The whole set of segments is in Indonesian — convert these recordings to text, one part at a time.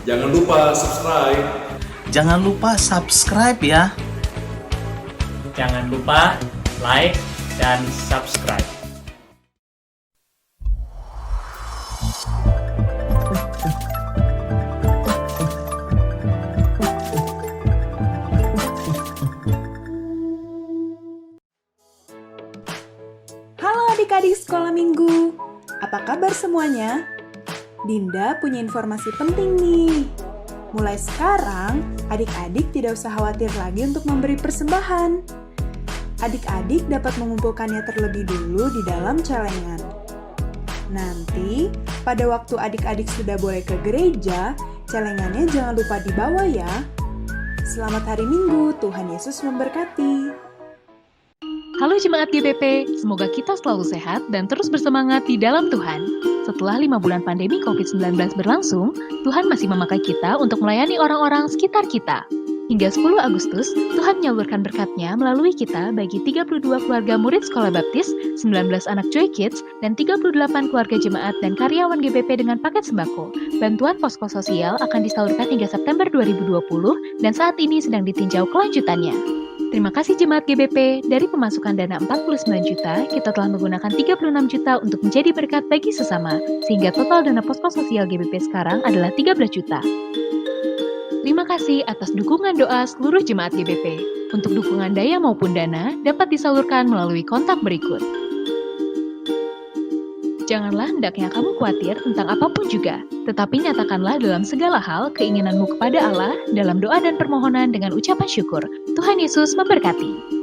Jangan lupa subscribe. Jangan lupa subscribe ya. Jangan lupa like dan subscribe. Halo adik-adik sekolah minggu, apa kabar semuanya? Dinda punya informasi penting nih. Mulai sekarang, adik-adik tidak usah khawatir lagi untuk memberi persembahan. Adik-adik dapat mengumpulkannya terlebih dulu di dalam celengan. Nanti, pada waktu adik-adik sudah boleh ke gereja, celengannya jangan lupa dibawa ya. Selamat hari Minggu, Tuhan Yesus memberkati. Halo Jemaat GBP, semoga kita selalu sehat dan terus bersemangat di dalam Tuhan. Setelah 5 bulan pandemi COVID-19 berlangsung, Tuhan masih memakai kita untuk melayani orang-orang sekitar kita. Hingga 10 Agustus, Tuhan menyalurkan berkat-Nya melalui kita bagi 32 keluarga murid sekolah baptis, 19 anak Joy Kids, dan 38 keluarga jemaat dan karyawan GBP dengan paket sembako. Bantuan posko sosial akan disalurkan hingga September 2020 dan saat ini sedang ditinjau kelanjutannya. Terima kasih Jemaat GBP, dari pemasukan dana 49 juta, kita telah menggunakan 36 juta untuk menjadi berkat bagi sesama, sehingga total dana posko sosial GBP sekarang adalah 13 juta. Terima kasih atas dukungan doa seluruh Jemaat GBP. Untuk dukungan daya maupun dana, dapat disalurkan melalui kontak berikut. Janganlah hendaknya kamu khawatir tentang apapun juga, tetapi nyatakanlah dalam segala hal keinginanmu kepada Allah dalam doa dan permohonan dengan ucapan syukur. Tuhan Yesus memberkati.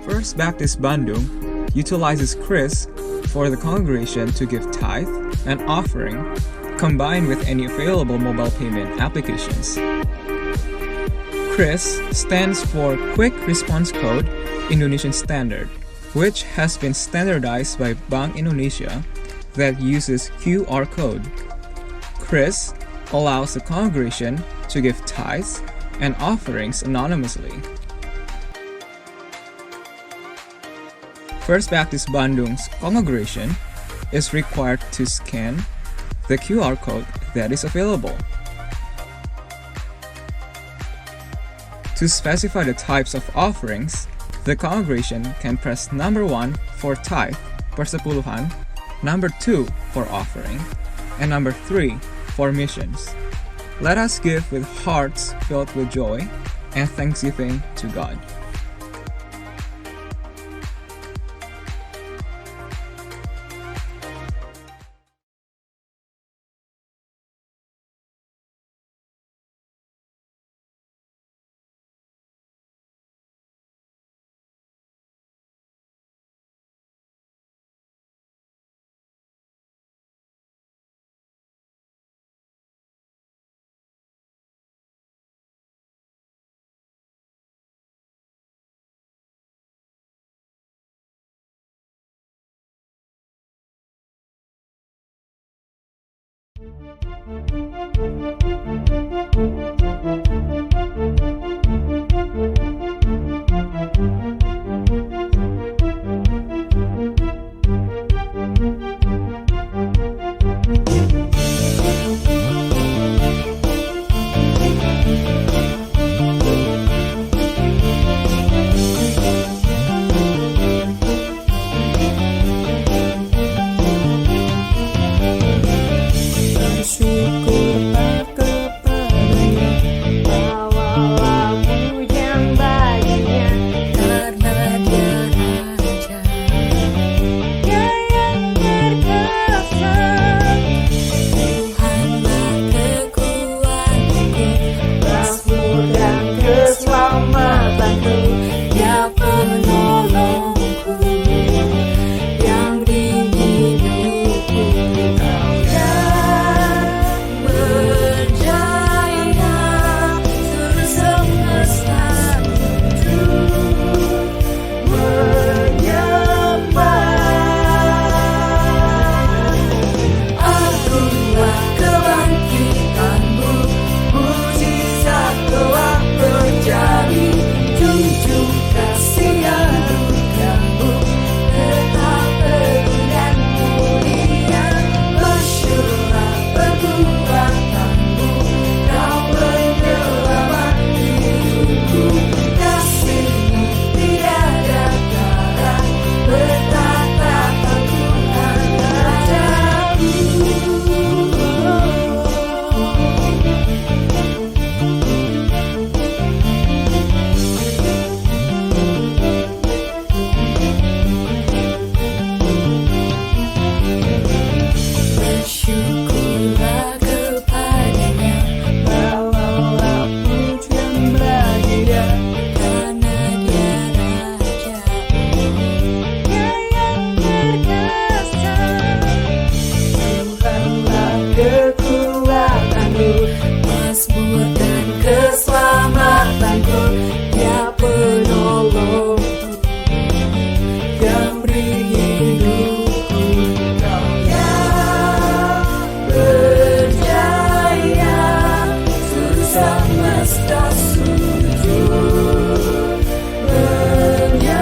First Baptist Bandung utilizes Chris for the congregation to give tithe and offering, combined with any available mobile payment applications. Chris stands for Quick Response Code Indonesian Standard, which has been standardized by Bank Indonesia that uses QR code. Chris allows the congregation to give tithes and offerings anonymously. First Baptist Bandung's congregation is required to scan the QR code that is available. To specify the types of offerings, the congregation can press number 1 for tithe, persepuluhan, number 2 for offering, and number 3 for missions. Let us give with hearts filled with joy and thanksgiving to God. Syukur tak kepadanya semesta sujud menyembah.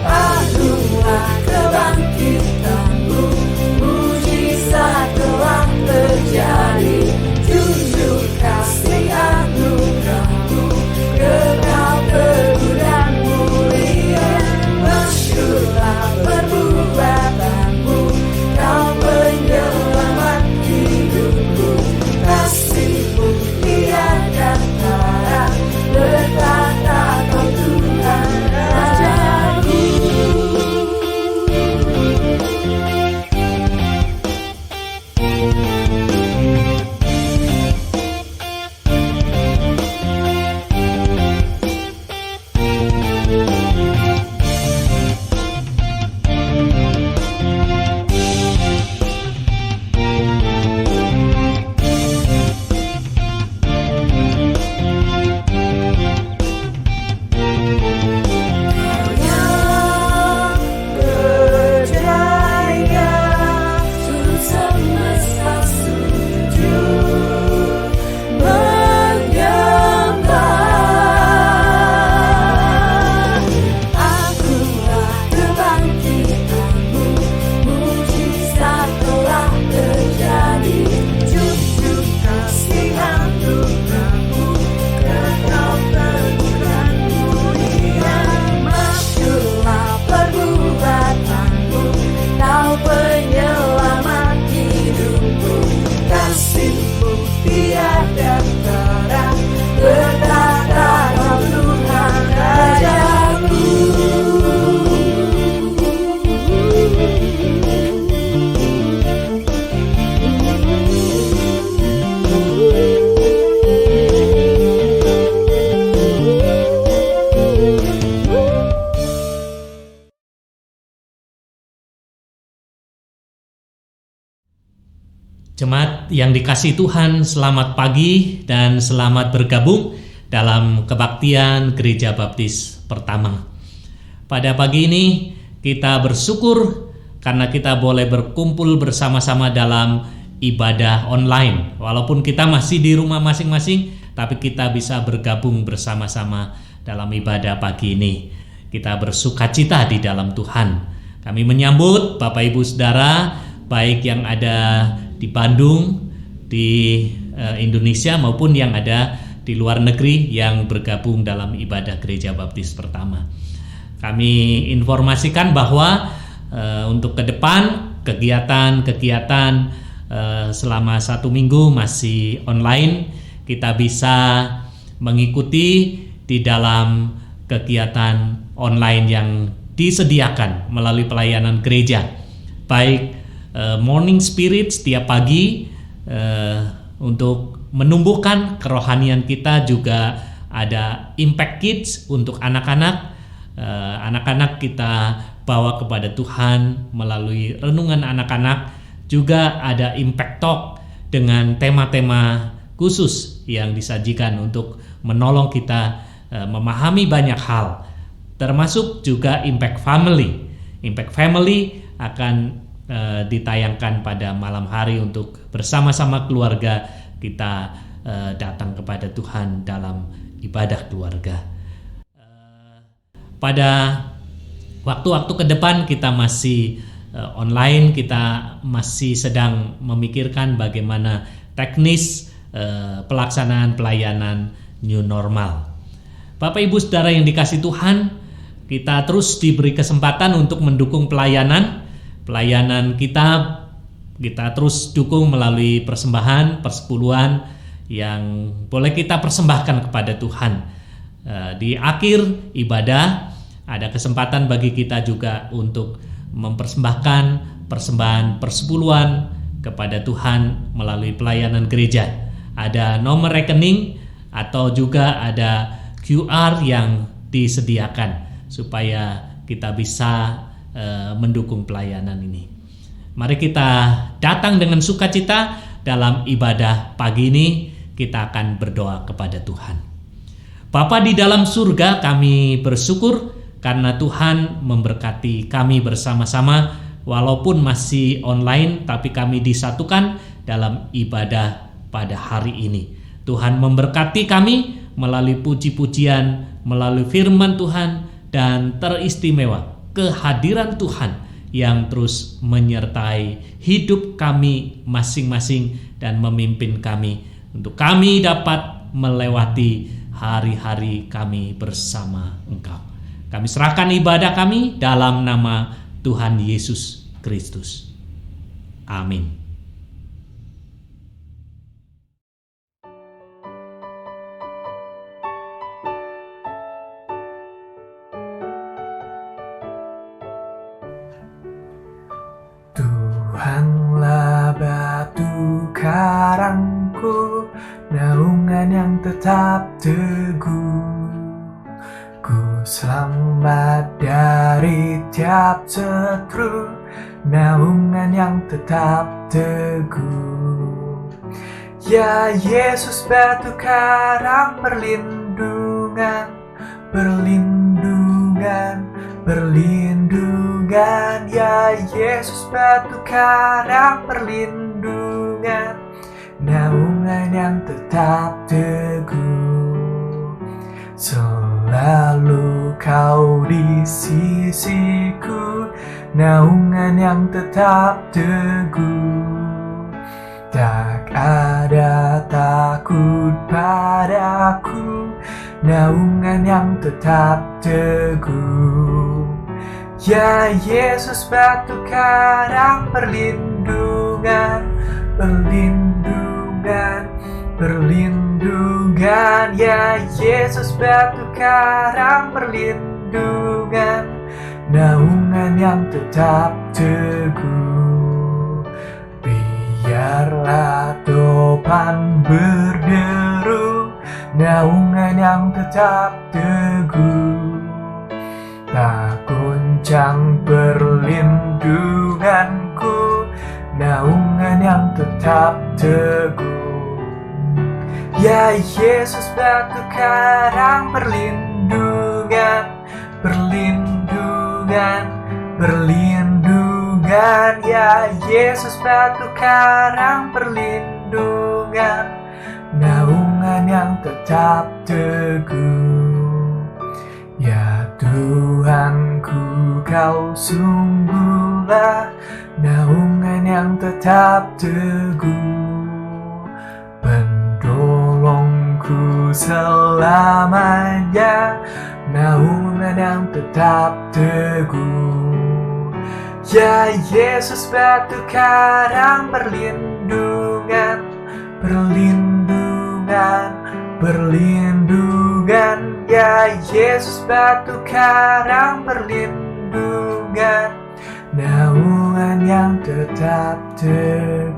Agunglah kebangkitanmu, mujizat telah terjadi. Junjung kasih anugerahmu, kekal teguh dan mulia. Masyurlah perbuatanmu, kau penyelamat hidupku. Kasih-Mu tiada tara, bertata Kau Tuhan Rajaku. Berjaya, seluruh semesta sujud menyembah. Agunglah kebangkitanmu, mujizat telah terjadi. Junjung kasih anugerahmu, kekal teguh dan mulia. Masyurlah perbuatanmu, Kau penyelamat hidupku. Kasih-Mu tiada tara, bertata Kau Tuhan Rajaku. Jemaat yang dikasihi Tuhan, selamat pagi dan selamat bergabung dalam kebaktian Gereja Baptis Pertama. Pada pagi ini kita bersyukur karena kita boleh berkumpul bersama-sama dalam ibadah online. Walaupun kita masih di rumah masing-masing, tapi kita bisa bergabung bersama-sama dalam ibadah pagi ini. Kita bersukacita di dalam Tuhan. Kami menyambut Bapak Ibu Saudara, baik yang ada di Bandung, di Indonesia maupun yang ada di luar negeri yang bergabung dalam ibadah Gereja Baptis Pertama. Kami informasikan bahwa untuk ke depan kegiatan-kegiatan selama 1 minggu masih online. Kita bisa mengikuti di dalam kegiatan online yang disediakan melalui pelayanan gereja, baik morning spirit setiap pagi untuk menumbuhkan kerohanian kita. Juga ada impact kids untuk anak-anak. Anak-anak kita bawa kepada Tuhan melalui renungan anak-anak. Juga ada impact talk dengan tema-tema khusus yang disajikan untuk menolong kita memahami banyak hal, termasuk juga impact family. Impact family akan ditayangkan pada malam hari untuk bersama-sama keluarga kita datang kepada Tuhan dalam ibadah keluarga. Pada waktu-waktu ke depan kita masih online, kita masih sedang memikirkan bagaimana teknis pelaksanaan pelayanan new normal. Bapak Ibu Saudara yang dikasihi Tuhan, kita terus diberi kesempatan untuk mendukung pelayanan kita terus dukung melalui persembahan, persepuluhan yang boleh kita persembahkan kepada Tuhan. Di akhir ibadah ada kesempatan bagi kita juga untuk mempersembahkan persembahan persepuluhan kepada Tuhan melalui pelayanan gereja. Ada nomor rekening atau juga ada QR yang disediakan supaya kita bisa mendukung pelayanan ini. Mari kita datang dengan sukacita dalam ibadah pagi ini. Kita akan berdoa kepada Tuhan. Bapa di dalam surga, kami bersyukur karena Tuhan memberkati kami bersama-sama walaupun masih online, tapi kami disatukan dalam ibadah pada hari ini. Tuhan memberkati kami melalui puji-pujian, melalui firman Tuhan, dan teristimewa kehadiran Tuhan yang terus menyertai hidup kami masing-masing dan memimpin kami untuk kami dapat melewati hari-hari kami bersama Engkau. Kami serahkan ibadah kami dalam nama Tuhan Yesus Kristus. Amin. Tuhanlah batu karangku, naungan yang tetap teguh. Ku selamat dari tiap setru, naungan yang tetap teguh. Ya Yesus batu karang perlindungan, perlindungan, perlindungan. Ya Yesus batu karang perlindungan, naungan yang tetap teguh. Selalu kau di sisiku, naungan yang tetap teguh. Tak ada takut padaku, naungan yang tetap teguh. Ya Yesus batu karang perlindungan, perlindungan, perlindungan. Ya Yesus batu karang perlindungan, naungan yang tetap teguh. Biarlah topan berderu, naungan yang tetap teguh. Tak goncang perlindunganku, naungan yang tetap teguh. Ya Yesus batu karang perlindungan, perlindungan, perlindungan. Ya Yesus batu karang perlindungan, naungan yang tetap teguh. Ya Tuhanku, kau sungguhlah naungan yang tetap teguh. Penolongku selamanya, naungan yang tetap teguh. Ya Yesus batu karang perlindungan, perlindungan, perlindungan. Ya Yesus batu karang perlindungan, naungan yang tetap teguh.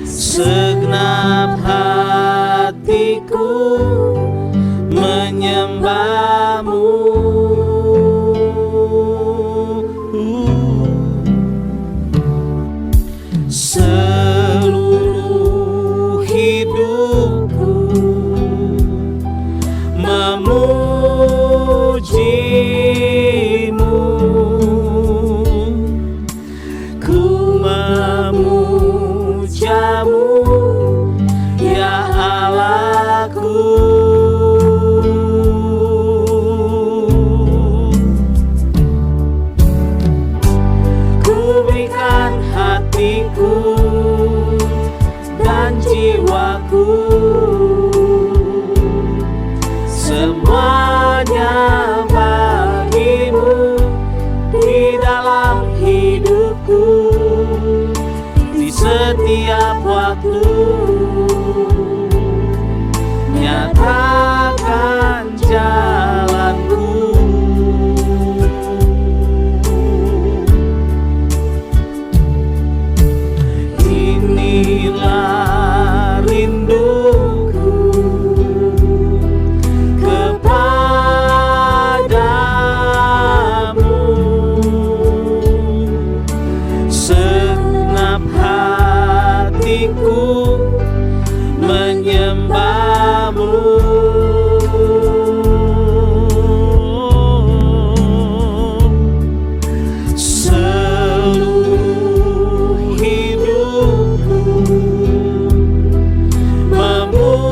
Segenap hatiku menyembahmu. Seluruh hidupku memujimu. Ku memujamu, ya Allahku. Ku berikan hatiku dan jiwaku, semuanya bagimu di dalam setiap waktu. Nyatakan jalanku. Inilah rinduku kepadamu, segenap hatiku menyembahmu. Seluruh hidupku memujimu,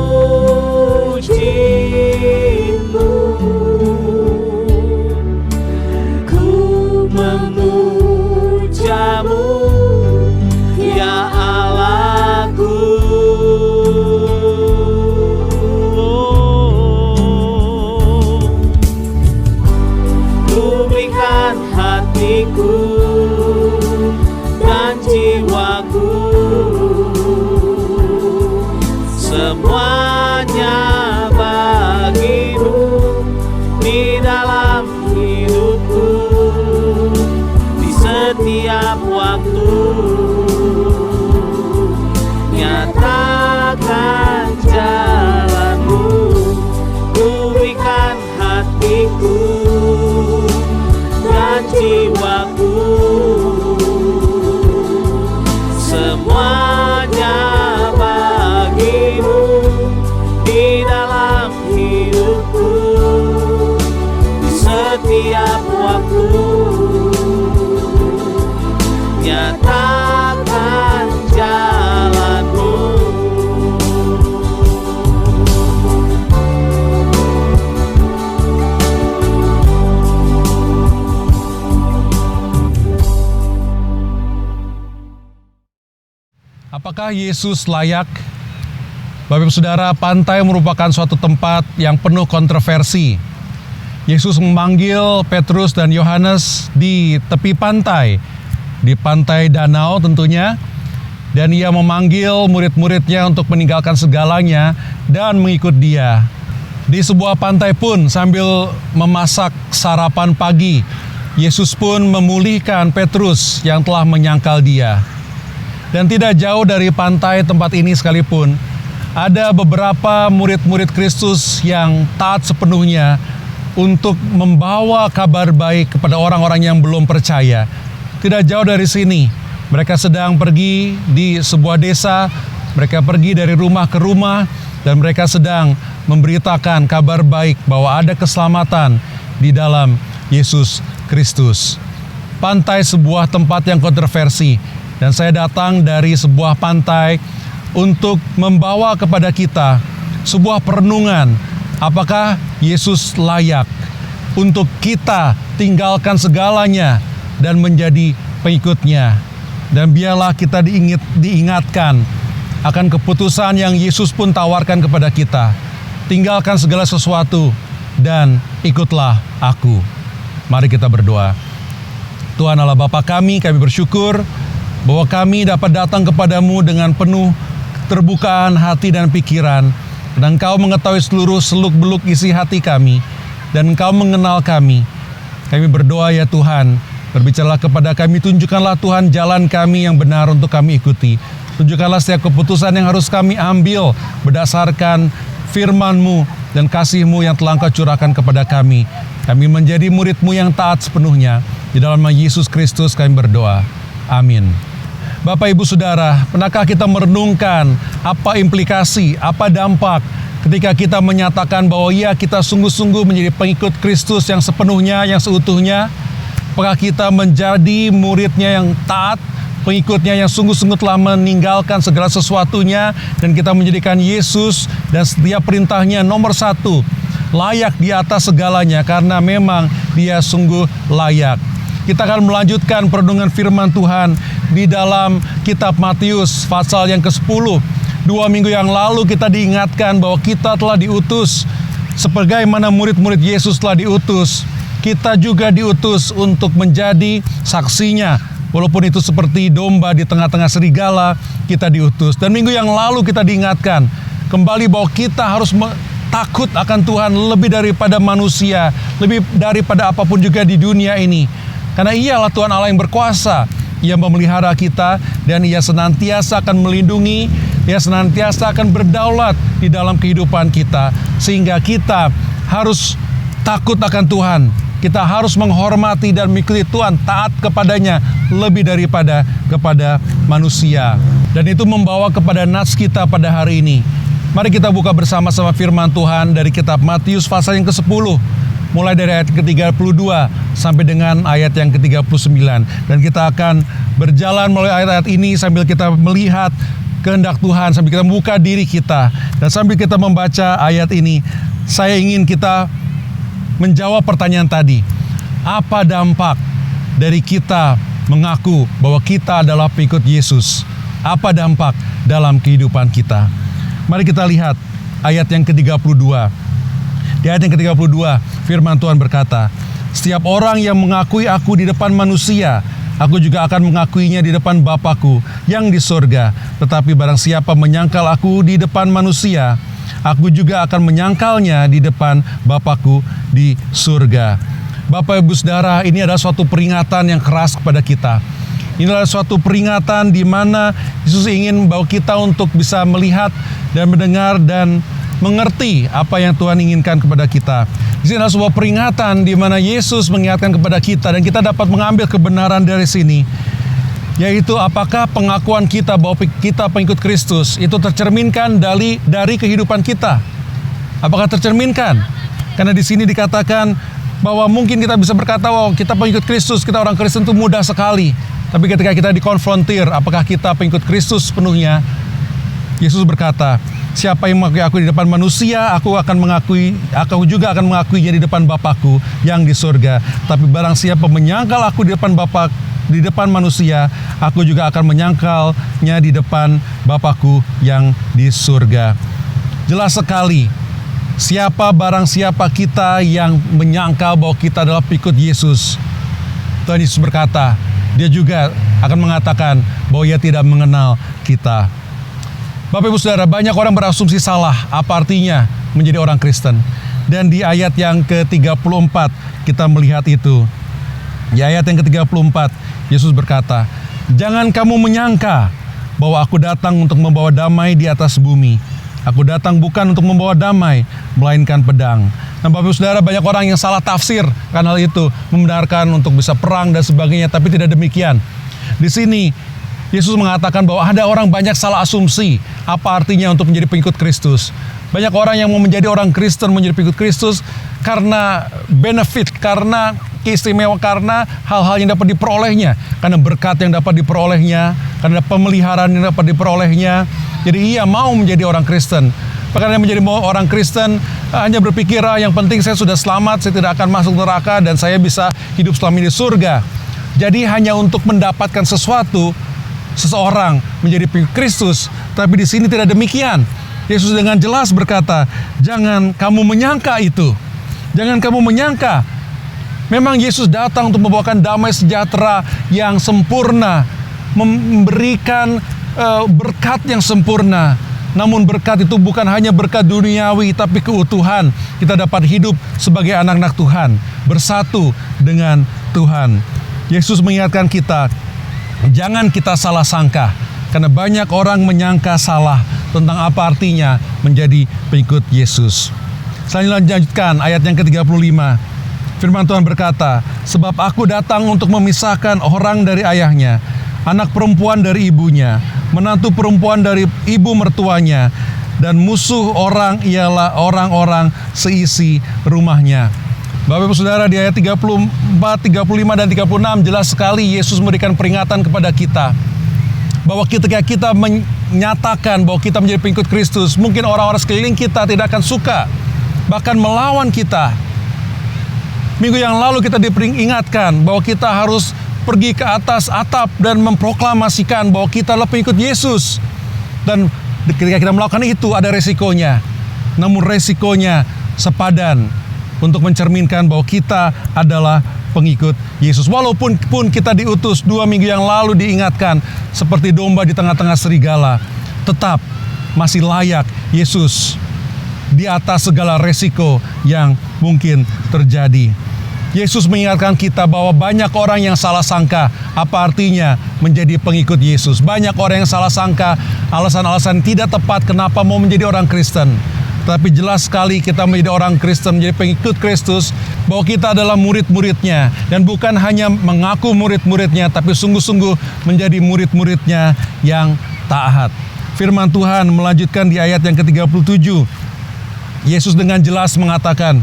ku memujamu, ya Allahku. Ku berikan hatiku dan jiwaku, semuanya bagimu di dalam hidupku, di setiap waktu. Nyatakan jalanmu, ku berikan hatiku dan jiwaku, semuanya bagimu di dalam hidupku, di setiap waktu. Nyatakan jalanmu. Apakah Yesus layak? Bapak Ibu Saudara, pantai merupakan suatu tempat yang penuh kontroversi. Yesus memanggil Petrus dan Yohanes di tepi pantai, di pantai danau tentunya, dan ia memanggil murid-muridnya untuk meninggalkan segalanya dan mengikut dia. Di sebuah pantai pun sambil memasak sarapan pagi, Yesus pun memulihkan Petrus yang telah menyangkal dia. Dan tidak jauh dari pantai tempat ini sekalipun, ada beberapa murid-murid Kristus yang taat sepenuhnya untuk membawa kabar baik kepada orang-orang yang belum percaya. Tidak jauh dari sini, mereka sedang pergi di sebuah desa, mereka pergi dari rumah ke rumah, dan mereka sedang memberitakan kabar baik bahwa ada keselamatan di dalam Yesus Kristus. Pantai sebuah tempat yang kontroversi, dan saya datang dari sebuah pantai untuk membawa kepada kita sebuah perenungan. Apakah Yesus layak untuk kita tinggalkan segalanya dan menjadi pengikutnya? Dan biarlah kita diingatkan akan keputusan yang Yesus pun tawarkan kepada kita. Tinggalkan segala sesuatu dan ikutlah aku. Mari kita berdoa. Tuhan Allah Bapa kami bersyukur bahwa kami dapat datang kepadamu dengan penuh keterbukaan hati dan pikiran. Dan Engkau mengetahui seluruh seluk-beluk isi hati kami. Dan Engkau mengenal kami. Kami berdoa ya Tuhan, berbicaralah kepada kami, tunjukkanlah Tuhan jalan kami yang benar untuk kami ikuti. Tunjukkanlah setiap keputusan yang harus kami ambil berdasarkan firman-Mu dan kasih-Mu yang telah Engkau curahkan kepada kami. Kami menjadi murid-Mu yang taat sepenuhnya. Di dalam nama Yesus Kristus kami berdoa. Amin. Bapak Ibu Saudara, pernahkah kita merenungkan apa implikasi, apa dampak ketika kita menyatakan bahwa ya kita sungguh-sungguh menjadi pengikut Kristus yang sepenuhnya, yang seutuhnya? Apakah kita menjadi muridnya yang taat, pengikutnya yang sungguh-sungguh telah meninggalkan segala sesuatunya, dan kita menjadikan Yesus dan setiap perintahnya nomor satu, layak di atas segalanya karena memang Dia sungguh layak. Kita akan melanjutkan perenungan firman Tuhan di dalam kitab Matius pasal yang ke-10. 2 minggu yang lalu kita diingatkan bahwa kita telah diutus sebagaimana murid-murid Yesus telah diutus. Kita juga diutus untuk menjadi saksinya Walaupun itu seperti domba di tengah-tengah serigala, kita diutus. Dan minggu yang lalu kita diingatkan kembali bahwa kita harus takut akan Tuhan lebih daripada manusia, lebih daripada apapun juga di dunia ini. Karena Ialah Tuhan Allah yang berkuasa. Ia memelihara kita dan Ia senantiasa akan melindungi, Ia senantiasa akan berdaulat di dalam kehidupan kita. Sehingga kita harus takut akan Tuhan. Kita harus menghormati dan mengikuti Tuhan, taat kepadanya lebih daripada kepada manusia. Dan itu membawa kepada nats kita pada hari ini. Mari kita buka bersama-sama firman Tuhan dari kitab Matius pasal yang ke-10. Mulai dari ayat ke-32 sampai dengan ayat yang ke-39. Dan kita akan berjalan melalui ayat-ayat ini sambil kita melihat kehendak Tuhan, sambil kita membuka diri kita. Dan sambil kita membaca ayat ini, saya ingin kita menjawab pertanyaan tadi. Apa dampak dari kita mengaku bahwa kita adalah pengikut Yesus? Apa dampak dalam kehidupan kita? Mari kita lihat ayat yang ke-32. Di ayat yang ke-32, firman Tuhan berkata, "Setiap orang yang mengakui aku di depan manusia, aku juga akan mengakuinya di depan Bapa-Ku yang di sorga. Tetapi barang siapa menyangkal aku di depan manusia, aku juga akan menyangkalnya di depan Bapa-Ku di surga." Bapak Ibu Saudara, ini adalah suatu peringatan yang keras kepada kita. Ini adalah suatu peringatan di mana Yesus ingin bahwa kita untuk bisa melihat dan mendengar dan mengerti apa yang Tuhan inginkan kepada kita. Di sini adalah sebuah peringatan di mana Yesus mengingatkan kepada kita dan kita dapat mengambil kebenaran dari sini. Yaitu apakah pengakuan kita bahwa kita pengikut Kristus itu tercerminkan dari kehidupan kita? Apakah tercerminkan? Karena di sini dikatakan bahwa mungkin kita bisa berkata, "Wow, kita pengikut Kristus, kita orang Kristen itu mudah sekali." Tapi ketika kita dikonfrontir, apakah kita pengikut Kristus sepenuhnya? Yesus berkata, "Siapa yang mengakui aku di depan manusia, aku juga akan mengakuinya di depan Bapa-Ku yang di surga. Tapi barang siapa menyangkal aku di depan manusia, aku juga akan menyangkalnya di depan Bapa-Ku yang di surga." Jelas sekali, barang siapa kita yang menyangkal bahwa kita adalah pengikut Yesus, Tuhan Yesus berkata, Dia juga akan mengatakan bahwa Ia tidak mengenal kita. Bapak Ibu Saudara, banyak orang berasumsi salah apa artinya menjadi orang Kristen. Dan di ayat yang ke-34 kita melihat itu. Di ayat yang ke-34 Yesus berkata, "Jangan kamu menyangka bahwa aku datang untuk membawa damai di atas bumi. Aku datang bukan untuk membawa damai, melainkan pedang." Nah, Bapak Ibu Saudara, banyak orang yang salah tafsir karena hal itu, membenarkan untuk bisa perang dan sebagainya, tapi tidak demikian. Di sini Yesus mengatakan bahwa ada orang banyak salah asumsi apa artinya untuk menjadi pengikut Kristus. Banyak orang yang mau menjadi orang Kristen, menjadi pengikut Kristus karena benefit, karena keistimewaan, karena hal-hal yang dapat diperolehnya, karena berkat yang dapat diperolehnya, karena pemeliharaan yang dapat diperolehnya. Jadi ia mau menjadi orang Kristen. Bahkan yang menjadi orang Kristen hanya berpikir, yang penting saya sudah selamat, saya tidak akan masuk neraka, dan saya bisa hidup selamanya di surga. Jadi hanya untuk mendapatkan sesuatu, seseorang menjadi pengikut Kristus. Tapi di sini tidak demikian. Yesus dengan jelas berkata, jangan kamu menyangka itu. Jangan kamu menyangka. Memang Yesus datang untuk membawakan damai sejahtera yang sempurna, memberikan berkat yang sempurna. Namun berkat itu bukan hanya berkat duniawi, tapi keutuhan. Kita dapat hidup sebagai anak-anak Tuhan, bersatu dengan Tuhan. Yesus mengingatkan kita, jangan kita salah sangka. Karena banyak orang menyangka salah tentang apa artinya menjadi pengikut Yesus. Selanjutnya lanjutkan ayat yang ke-35. Firman Tuhan berkata, "Sebab aku datang untuk memisahkan orang dari ayahnya, anak perempuan dari ibunya, menantu perempuan dari ibu mertuanya, dan musuh orang ialah orang-orang seisi rumahnya." Bapak Ibu Saudara, di ayat 34, 35, dan 36 jelas sekali Yesus memberikan peringatan kepada kita bahwa ketika kita menyatakan bahwa kita menjadi pengikut Kristus, mungkin orang-orang sekeliling kita tidak akan suka, bahkan melawan kita. Minggu yang lalu kita diperingatkan bahwa kita harus pergi ke atas atap dan memproklamasikan bahwa kita adalah pengikut Yesus. Dan ketika kita melakukan itu ada resikonya. Namun resikonya sepadan untuk mencerminkan bahwa kita adalah pengikut Yesus. Walaupun kita diutus 2 minggu yang lalu diingatkan seperti domba di tengah-tengah serigala, tetap masih layak Yesus di atas segala resiko yang mungkin terjadi. Yesus mengingatkan kita bahwa banyak orang yang salah sangka apa artinya menjadi pengikut Yesus. Banyak orang yang salah sangka alasan-alasan tidak tepat kenapa mau menjadi orang Kristen. Tapi jelas sekali kita menjadi orang Kristen, menjadi pengikut Kristus, bahwa kita adalah murid-muridnya. Dan bukan hanya mengaku murid-muridnya, tapi sungguh-sungguh menjadi murid-muridnya yang taat. Firman Tuhan melanjutkan di ayat yang ke-37. Yesus dengan jelas mengatakan,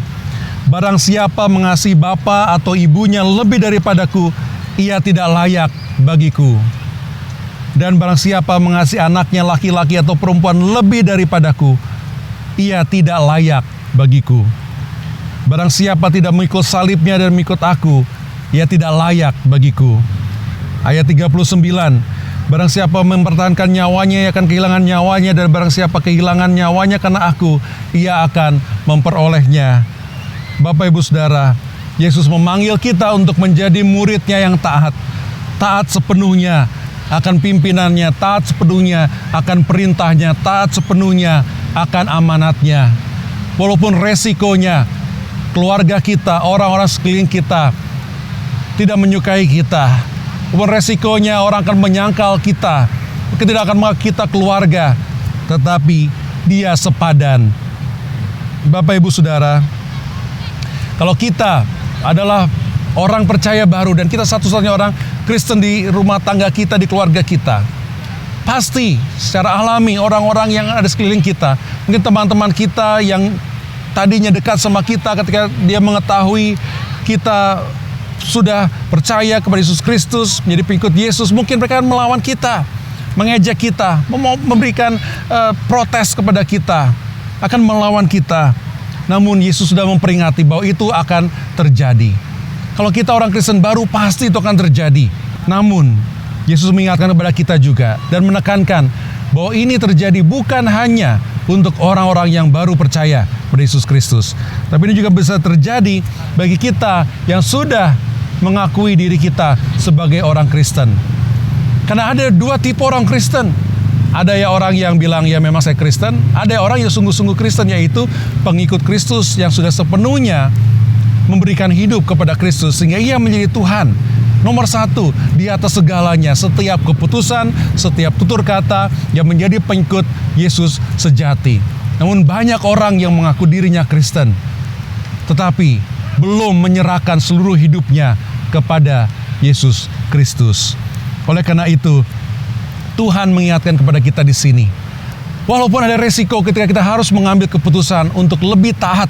barang siapa mengasihi bapa atau ibunya lebih daripadaku, ia tidak layak bagiku. Dan barang siapa mengasihi anaknya laki-laki atau perempuan lebih daripadaku, ia tidak layak bagiku. Barang siapa tidak mengikut salibnya dan mengikut aku, ia tidak layak bagiku. Ayat 39, barang siapa mempertahankan nyawanya, ia akan kehilangan nyawanya. Dan barang siapa kehilangan nyawanya karena aku, ia akan memperolehnya. Bapak Ibu Saudara, Yesus memanggil kita untuk menjadi muridnya yang taat. Taat sepenuhnya akan pimpinannya, taat sepenuhnya akan perintahnya, taat sepenuhnya akan amanatnya. Walaupun resikonya keluarga kita, orang-orang sekeliling kita tidak menyukai kita, walaupun resikonya orang akan menyangkal kita, tidak akan menganggap kita keluarga, tetapi dia sepadan. Bapak Ibu Saudara, kalau kita adalah orang percaya baru dan kita satu-satunya orang Kristen di rumah tangga kita, di keluarga kita, pasti secara alami orang-orang yang ada sekeliling kita, mungkin teman-teman kita yang tadinya dekat sama kita, ketika dia mengetahui kita sudah percaya kepada Yesus Kristus, menjadi pengikut Yesus, mungkin mereka akan melawan kita, mengejek kita, memberikan protes kepada kita, akan melawan kita. Namun Yesus sudah memperingati bahwa itu akan terjadi. Kalau kita orang Kristen baru, pasti itu akan terjadi. Namun Yesus mengingatkan kepada kita juga dan menekankan bahwa ini terjadi bukan hanya untuk orang-orang yang baru percaya pada Yesus Kristus, tapi ini juga bisa terjadi bagi kita yang sudah mengakui diri kita sebagai orang Kristen. Karena ada 2 tipe orang Kristen. Ada ya orang yang bilang ya memang saya Kristen, ada orang yang sungguh-sungguh Kristen, yaitu pengikut Kristus yang sudah sepenuhnya memberikan hidup kepada Kristus sehingga ia menjadi Tuhan nomor 1 di atas segalanya. Setiap keputusan, setiap tutur kata yang menjadi pengikut Yesus sejati. Namun banyak orang yang mengaku dirinya Kristen, tetapi belum menyerahkan seluruh hidupnya kepada Yesus Kristus. Oleh karena itu, Tuhan mengingatkan kepada kita di sini, walaupun ada resiko ketika kita harus mengambil keputusan untuk lebih taat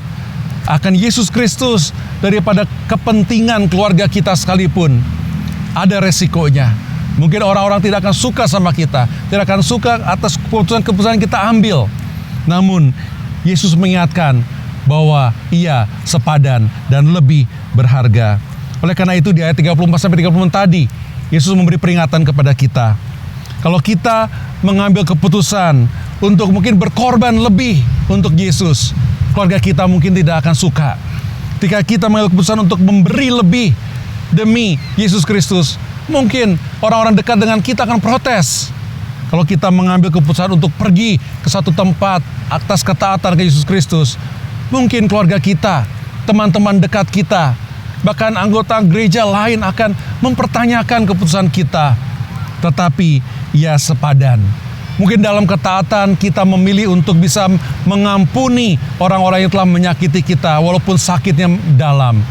akan Yesus Kristus daripada kepentingan keluarga kita sekalipun, ada resikonya. Mungkin orang-orang tidak akan suka sama kita, tidak akan suka atas keputusan-keputusan yang kita ambil. Namun Yesus mengingatkan bahwa ia sepadan dan lebih berharga. Oleh karena itu di ayat 34-36 tadi, Yesus memberi peringatan kepada kita. Kalau kita mengambil keputusan untuk mungkin berkorban lebih untuk Yesus, keluarga kita mungkin tidak akan suka. Ketika kita mengambil keputusan untuk memberi lebih demi Yesus Kristus, mungkin orang-orang dekat dengan kita akan protes. Kalau kita mengambil keputusan untuk pergi ke satu tempat atas ketaatan ke Yesus Kristus, mungkin keluarga kita, teman-teman dekat kita, bahkan anggota gereja lain akan mempertanyakan keputusan kita. Tetapi ia sepadan. Mungkin dalam ketaatan kita memilih untuk bisa mengampuni orang-orang yang telah menyakiti kita walaupun sakitnya dalam.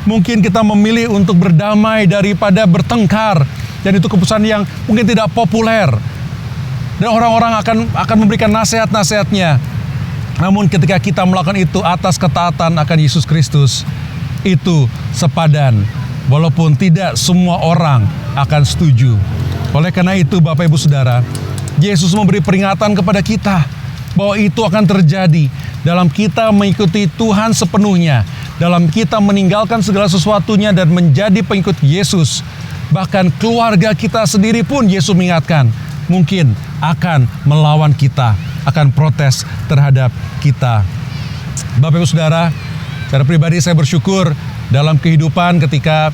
Mungkin kita memilih untuk berdamai daripada bertengkar, dan itu keputusan yang mungkin tidak populer. Dan orang-orang akan memberikan nasihat-nasihatnya. Namun ketika kita melakukan itu atas ketaatan akan Yesus Kristus, itu sepadan. Walaupun tidak semua orang akan setuju. Oleh karena itu Bapak Ibu Saudara, Yesus memberi peringatan kepada kita bahwa itu akan terjadi dalam kita mengikuti Tuhan sepenuhnya, dalam kita meninggalkan segala sesuatunya dan menjadi pengikut Yesus. Bahkan keluarga kita sendiri pun Yesus mengingatkan mungkin akan melawan kita, akan protes terhadap kita. Bapak Ibu Saudara, secara pribadi saya bersyukur dalam kehidupan ketika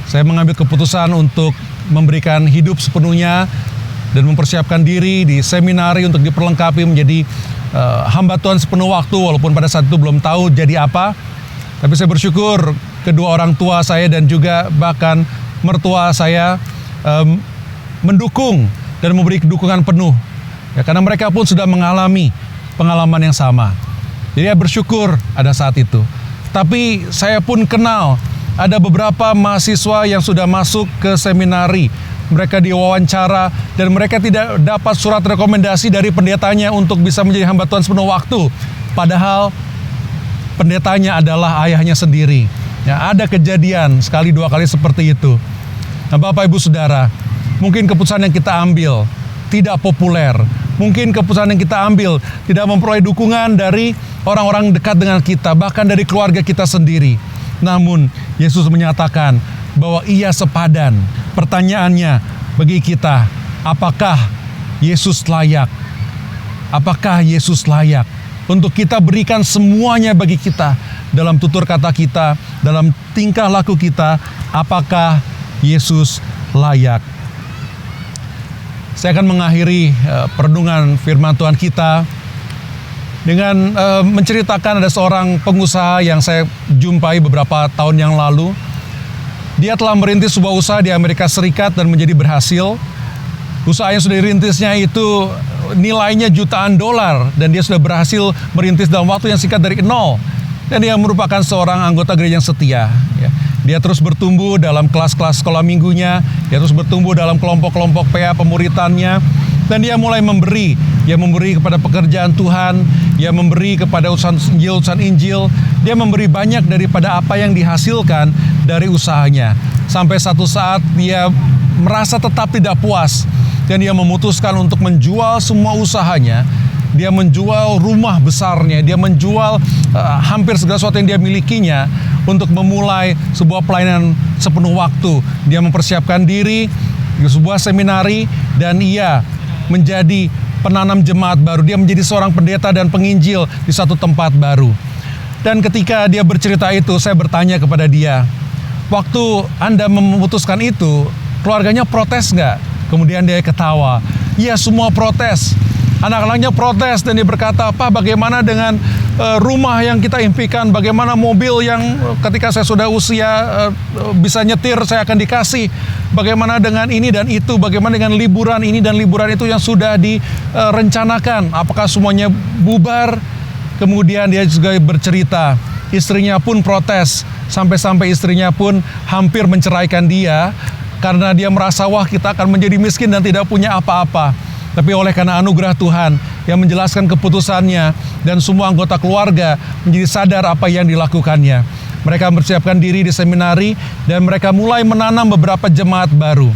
saya mengambil keputusan untuk memberikan hidup sepenuhnya dan mempersiapkan diri di seminari untuk diperlengkapi menjadi hamba Tuhan sepenuh waktu, walaupun pada saat itu belum tahu jadi apa. Tapi saya bersyukur kedua orang tua saya dan juga bahkan mertua saya mendukung dan memberi dukungan penuh. Ya, karena mereka pun sudah mengalami pengalaman yang sama. Jadi saya bersyukur ada saat itu. Tapi saya pun kenal ada beberapa mahasiswa yang sudah masuk ke seminari. Mereka diwawancara dan mereka tidak dapat surat rekomendasi dari pendetanya untuk bisa menjadi hamba Tuhan sepenuh waktu. Padahal pendetanya adalah ayahnya sendiri. Ya, ada kejadian sekali dua kali seperti itu. Nah, Bapak Ibu Saudara, mungkin keputusan yang kita ambil tidak populer. Mungkin keputusan yang kita ambil tidak memperoleh dukungan dari orang-orang dekat dengan kita, bahkan dari keluarga kita sendiri. Namun Yesus menyatakan bahwa Ia sepadan. Pertanyaannya bagi kita, apakah Yesus layak? Apakah Yesus layak untuk kita berikan semuanya bagi kita dalam tutur kata kita, dalam tingkah laku kita? Apakah Yesus layak? Saya akan mengakhiri perenungan firman Tuhan kita dengan menceritakan ada seorang pengusaha yang saya jumpai beberapa tahun yang lalu. Dia telah merintis sebuah usaha di Amerika Serikat dan menjadi berhasil. Usaha yang sudah dirintisnya itu nilainya jutaan dolar dan dia sudah berhasil merintis dalam waktu yang singkat dari nol. Dan dia merupakan seorang anggota gereja yang setia. Ya. Dia terus bertumbuh dalam kelas-kelas sekolah minggunya, dia terus bertumbuh dalam kelompok-kelompok PA pemuritannya, dan dia mulai memberi. Dia memberi kepada pekerjaan Tuhan, dia memberi kepada urusan Injil, dia memberi banyak daripada apa yang dihasilkan dari usahanya. Sampai satu saat dia merasa tetap tidak puas, dan dia memutuskan untuk menjual semua usahanya. Dia menjual rumah besarnya, dia menjual hampir segala sesuatu yang dia milikinya untuk memulai sebuah pelayanan sepenuh waktu. Dia mempersiapkan diri di sebuah seminari dan ia menjadi penanam jemaat baru. Dia menjadi seorang pendeta dan penginjil di satu tempat baru. Dan ketika dia bercerita itu, saya bertanya kepada dia, waktu Anda memutuskan itu, keluarganya protes nggak? Kemudian dia ketawa, iya semua protes. Anak-anaknya protes dan dia berkata, Pak, bagaimana dengan rumah yang kita impikan? Bagaimana mobil yang ketika saya sudah usia bisa nyetir saya akan dikasih? Bagaimana dengan ini dan itu? Bagaimana dengan liburan ini dan liburan itu yang sudah direncanakan? Apakah semuanya bubar? Kemudian dia juga bercerita, istrinya pun protes. Sampai-sampai istrinya pun hampir menceraikan dia karena dia merasa, wah, kita akan menjadi miskin dan tidak punya apa-apa. Tapi oleh karena anugerah Tuhan yang menjelaskan keputusannya dan semua anggota keluarga menjadi sadar apa yang dilakukannya. Mereka mempersiapkan diri di seminari dan mereka mulai menanam beberapa jemaat baru.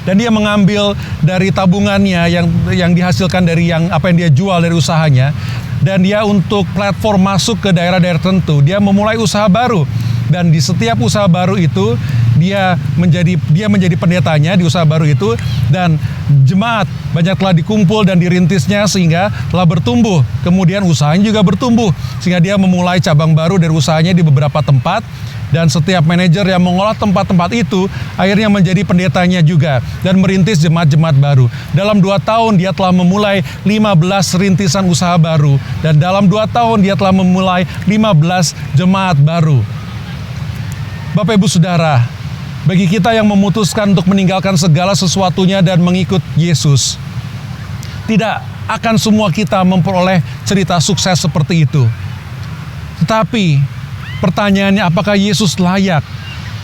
Dan dia mengambil dari tabungannya yang dihasilkan dari apa yang dia jual dari usahanya. Dan dia untuk platform masuk ke daerah-daerah tertentu, dia memulai usaha baru. Dan di setiap usaha baru itu dia menjadi pendetanya di usaha baru itu, dan jemaat banyak telah dikumpul dan dirintisnya sehingga telah bertumbuh. Kemudian usahanya juga bertumbuh sehingga dia memulai cabang baru dari usahanya di beberapa tempat, dan setiap manajer yang mengolah tempat-tempat itu akhirnya menjadi pendetanya juga dan merintis jemaat-jemaat baru. Dalam 2 tahun dia telah memulai 15 rintisan usaha baru, dan dalam 2 tahun dia telah memulai 15 jemaat baru. Bapak Ibu Saudara, bagi kita yang memutuskan untuk meninggalkan segala sesuatunya dan mengikut Yesus, tidak akan semua kita memperoleh cerita sukses seperti itu. Tetapi pertanyaannya, apakah Yesus layak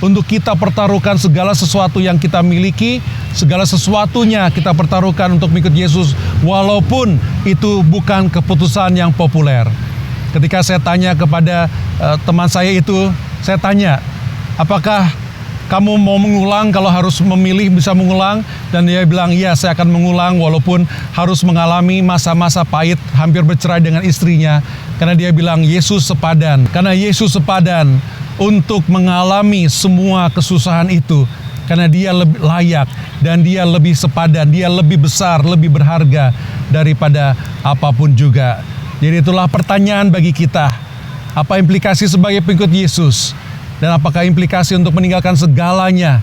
untuk kita pertaruhkan segala sesuatu yang kita miliki, segala sesuatunya kita pertaruhkan untuk mengikut Yesus, walaupun itu bukan keputusan yang populer. Ketika saya tanya kepada teman saya itu, saya tanya, apakah kamu mau mengulang? Kalau harus memilih bisa mengulang? Dan dia bilang, iya, saya akan mengulang walaupun harus mengalami masa-masa pahit, hampir bercerai dengan istrinya. Karena dia bilang Yesus sepadan. Karena Yesus sepadan untuk mengalami semua kesusahan itu. Karena dia lebih layak dan dia lebih sepadan, dia lebih besar, lebih berharga daripada apapun juga. Jadi itulah pertanyaan bagi kita. Apa implikasi sebagai pengikut Yesus? Dan apakah implikasi untuk meninggalkan segalanya,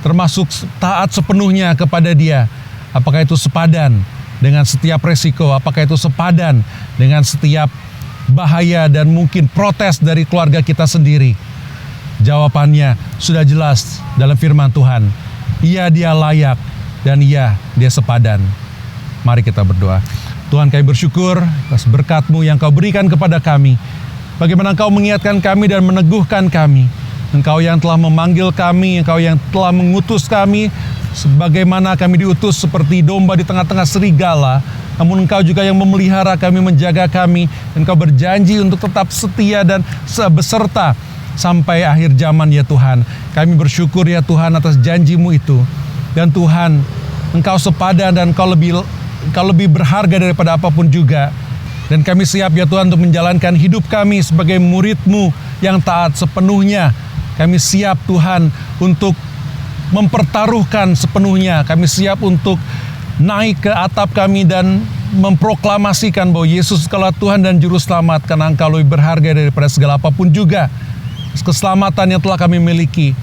termasuk taat sepenuhnya kepada Dia? Apakah itu sepadan dengan setiap resiko? Apakah itu sepadan dengan setiap bahaya dan mungkin protes dari keluarga kita sendiri? Jawabannya sudah jelas dalam firman Tuhan. Iya, Dia layak, dan iya, Dia sepadan. Mari kita berdoa. Tuhan, kami bersyukur atas berkat-Mu yang Kau berikan kepada kami. Bagaimana Engkau mengingatkan kami dan meneguhkan kami. Engkau yang telah memanggil kami, Engkau yang telah mengutus kami, sebagaimana kami diutus seperti domba di tengah-tengah serigala. Namun Engkau juga yang memelihara kami, menjaga kami. Dan Engkau berjanji untuk tetap setia dan beserta sampai akhir zaman ya Tuhan. Kami bersyukur ya Tuhan atas janji-Mu itu. Dan Tuhan, Engkau sepadan dan Engkau lebih berharga daripada apapun juga. Dan kami siap ya Tuhan untuk menjalankan hidup kami sebagai murid-Mu yang taat sepenuhnya. Kami siap Tuhan untuk mempertaruhkan sepenuhnya. Kami siap untuk naik ke atap kami dan memproklamasikan bahwa Yesus adalah Tuhan dan Juru Selamat, karena Engkau lebih berharga daripada segala apapun juga. Keselamatan yang telah kami miliki,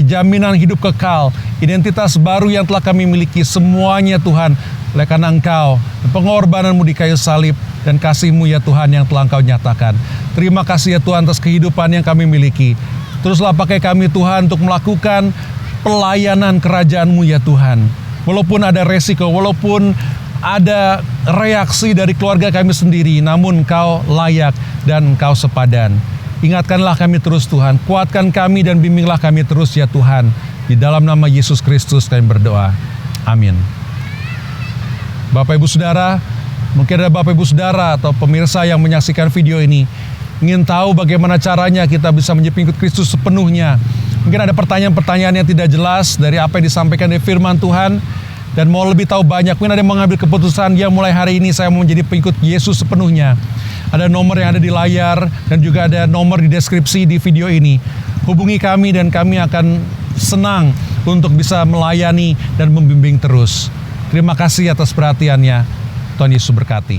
jaminan hidup kekal, identitas baru yang telah kami miliki, semuanya Tuhan, oleh karena Engkau, pengorbanan-Mu di kayu salib, dan kasih-Mu ya Tuhan yang telah Engkau nyatakan. Terima kasih ya Tuhan atas kehidupan yang kami miliki. Teruslah pakai kami Tuhan untuk melakukan pelayanan kerajaan-Mu ya Tuhan. Walaupun ada resiko, walaupun ada reaksi dari keluarga kami sendiri, namun Engkau layak dan Engkau sepadan. Ingatkanlah kami terus Tuhan, kuatkan kami dan bimbinglah kami terus ya Tuhan. Di dalam nama Yesus Kristus kami berdoa. Amin. Bapak Ibu Saudara, mungkin ada Bapak Ibu Saudara atau pemirsa yang menyaksikan video ini ingin tahu bagaimana caranya kita bisa menjadi pengikut Kristus sepenuhnya. Mungkin ada pertanyaan-pertanyaan yang tidak jelas dari apa yang disampaikan dari firman Tuhan dan mau lebih tahu banyak. Mungkin ada yang mengambil keputusan, ya mulai hari ini saya mau menjadi pengikut Yesus sepenuhnya. Ada nomor yang ada di layar dan juga ada nomor di deskripsi di video ini. Hubungi kami dan kami akan senang untuk bisa melayani dan membimbing terus. Terima kasih atas perhatiannya. Tuhan Yesus berkati.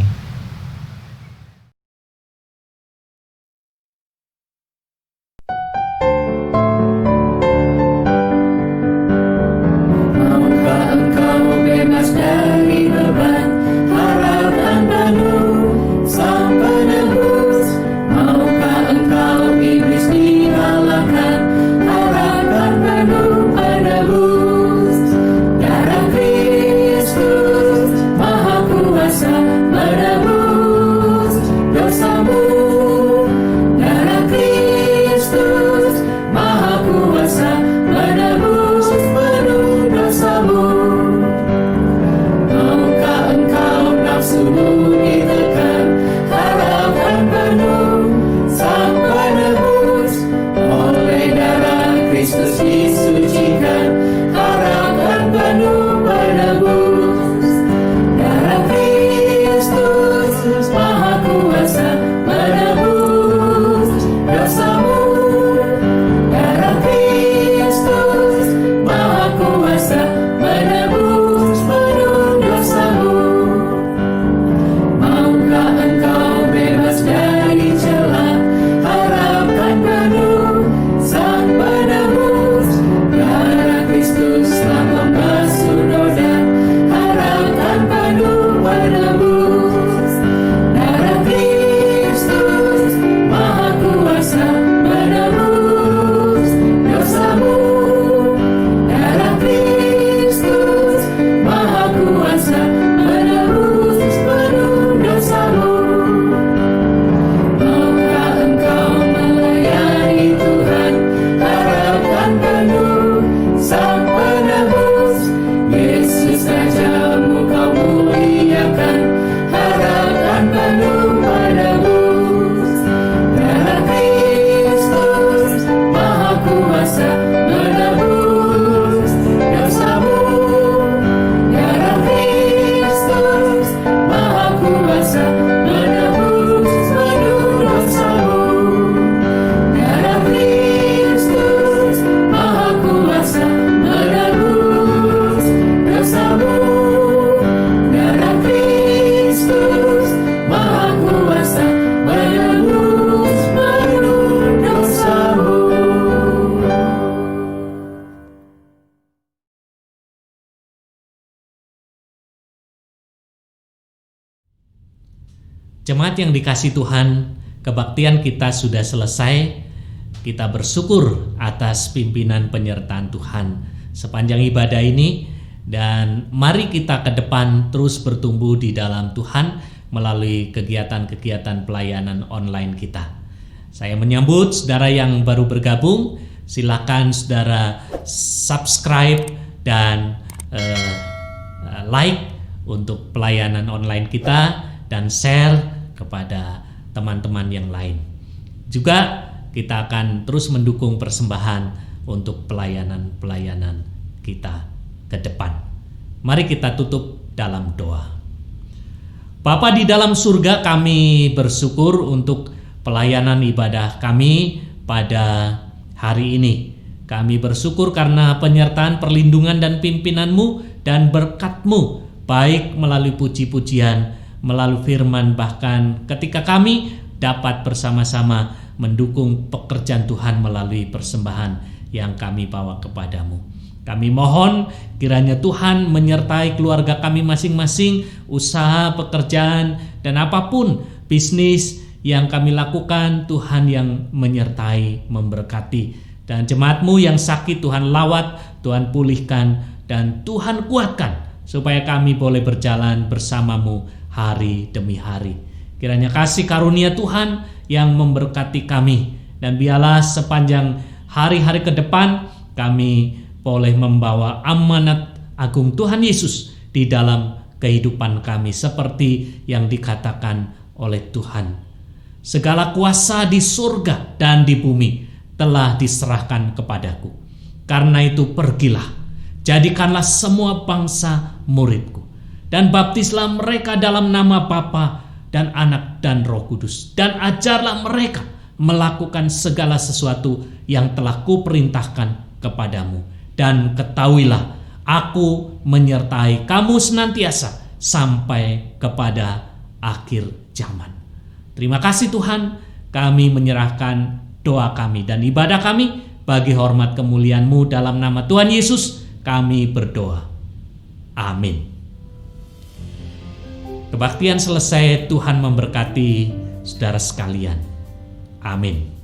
Maukah engkau bebas dari beban harapan penuh Sang Penebus? Maukah engkau iblis dikalahkan harapan penuh penebus? Darah Kristus Maha Kuasa menebus dosamu. Darah Kristus Maha Kuasa menebus penuh dosamu. Maukah engkau nafsumu ditekan harapan penuh Sang Penebus? Oleh darah Kristus disucikan harapan penuh penebus. Darah Kristus Maha Kuasa menebus dosamu. Darah Kristus Maha Kuasa menebus penuh dosamu. Maukah engkau bebas dari celah harapan penuh Sang Penebus? Darah Kristus telah membasuh noda harapan penuh penebus. Darah Kristus Maha Kuasa menebus dosamu. Darah Kristus Maha Kuasa menebus penuh dosamu. Maukah engkau melayani Tuhan harapan penuh Sang Penebus? Yesus Rajamu kau muliakan harapan penuh penebus. Darah Kristus Maha Kuasa menebus dosamu. Darah Kristus Maha Kuasa menebus penuh dosamu. Darah Kristus Maha Kuasa menebus dosamu. Darah Kristus Maha Kuasa menebus penuh dosamu. Jemaat yang dikasihi Tuhan, kebaktian kita sudah selesai. Kita bersyukur atas pimpinan penyertaan Tuhan sepanjang ibadah ini, dan mari kita ke depan terus bertumbuh di dalam Tuhan melalui kegiatan-kegiatan pelayanan online kita. Saya menyambut saudara yang baru bergabung, silakan saudara subscribe dan like untuk pelayanan online kita dan share kepada teman-teman yang lain. Juga kita akan terus mendukung persembahan untuk pelayanan-pelayanan kita ke depan. Mari kita tutup dalam doa. Bapa di dalam surga, kami bersyukur untuk pelayanan ibadah kami pada hari ini. Kami bersyukur karena penyertaan, perlindungan dan pimpinan-Mu dan berkat-Mu, baik melalui puji-pujian, melalui firman, bahkan ketika kami dapat bersama-sama mendukung pekerjaan Tuhan melalui persembahan yang kami bawa kepadamu. Kami mohon kiranya Tuhan menyertai keluarga kami masing-masing, usaha, pekerjaan, dan apapun bisnis yang kami lakukan, Tuhan yang menyertai, memberkati. Dan jemaat-Mu yang sakit Tuhan lawat, Tuhan pulihkan, dan Tuhan kuatkan supaya kami boleh berjalan bersama-Mu hari demi hari. Kiranya kasih karunia Tuhan yang memberkati kami, dan biarlah sepanjang hari-hari ke depan kami boleh membawa amanat agung Tuhan Yesus di dalam kehidupan kami seperti yang dikatakan oleh Tuhan. Segala kuasa di surga dan di bumi telah diserahkan kepadaku. Karena itu pergilah, jadikanlah semua bangsa muridku, dan baptislah mereka dalam nama Bapa dan Anak dan Roh Kudus, dan ajarlah mereka melakukan segala sesuatu yang telah kuperintahkan kepadamu. Dan ketahuilah, aku menyertai kamu senantiasa sampai kepada akhir zaman. Terima kasih Tuhan, kami menyerahkan doa kami dan ibadah kami bagi hormat kemuliaan-Mu dalam nama Tuhan Yesus kami berdoa. Amin. Kebaktian selesai, Tuhan memberkati saudara sekalian. Amin.